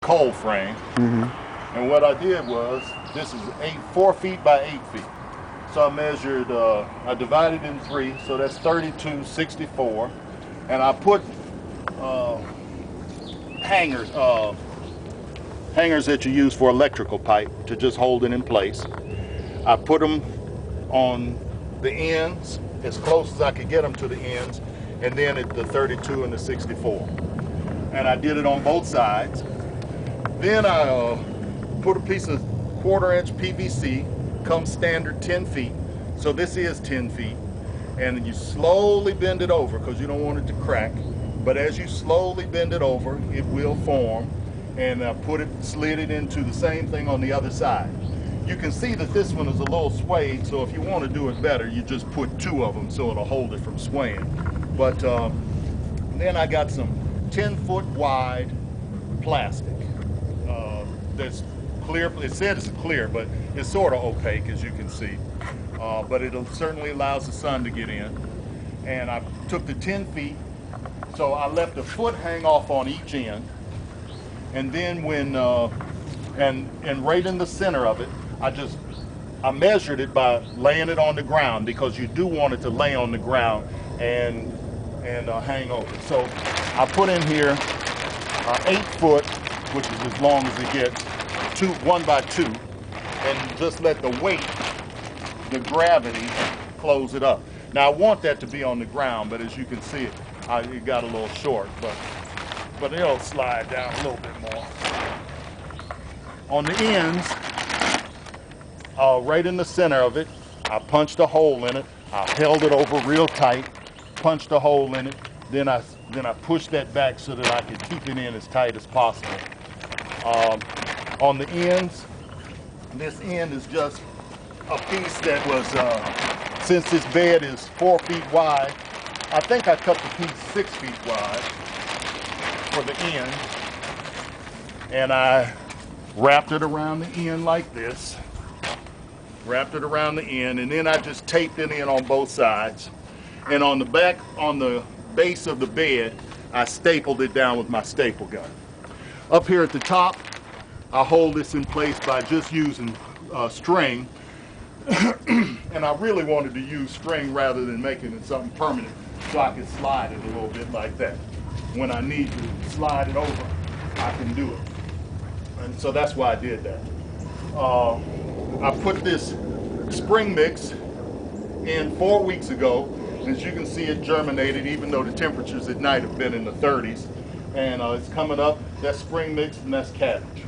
cold frame. And what I did was, this is 4 feet by 8 feet. So I measured, I divided in 3, so that's 32, 64. And I put hangers, hangers that you use for electrical pipe to just hold it in place. I put them on the ends, as close as I could get them to the ends, and then at the 32 and the 64. And I did it on both sides. Then I put a piece of 1/4-inch PVC, comes standard 10 feet. So this is 10 feet. And you slowly bend it over because you don't want it to crack. But as you slowly bend it over, it will form. And I slid it into the same thing on the other side. You can see that this one is a little swayed, so if you want to do it better, you just put 2 of them so it'll hold it from swaying. But then I got some 10-foot wide plastic that's clear. It said it's clear, but it's sort of opaque, as you can see. But it certainly allows the sun to get in. And I took the 10 feet, so I left a foot hang off on each end. And then when, and right in the center of it, I measured it by laying it on the ground, because you do want it to lay on the ground and hang over. So I put in here 8 foot, which is as long as it gets, 1 by 2, and just let the weight, the gravity, close it up. Now I want that to be on the ground, but as you can see, it got a little short, but it'll slide down a little bit more. On the ends, right in the center of it, I punched a hole in it. I held it over real tight, punched a hole in it. Then I pushed that back so that I could keep it in as tight as possible. On the ends, this end is just a piece that was, since this bed is 4 feet wide, I think I cut the piece 6 feet wide for the end. And I wrapped it around the end like this. Wrapped it around the end, and then I just taped it in on both sides. And on the back, on the base of the bed, I stapled it down with my staple gun. Up here at the top, I hold this in place by just using string. And I really wanted to use string rather than making it something permanent, so I could slide it a little bit like that. When I need to slide it over, I can do it. And so that's why I did that. I put this spring mix in 4 weeks ago. As you can see, it germinated, even though the temperatures at night have been in the 30s. And it's coming up. That's spring mix, and that's cabbage.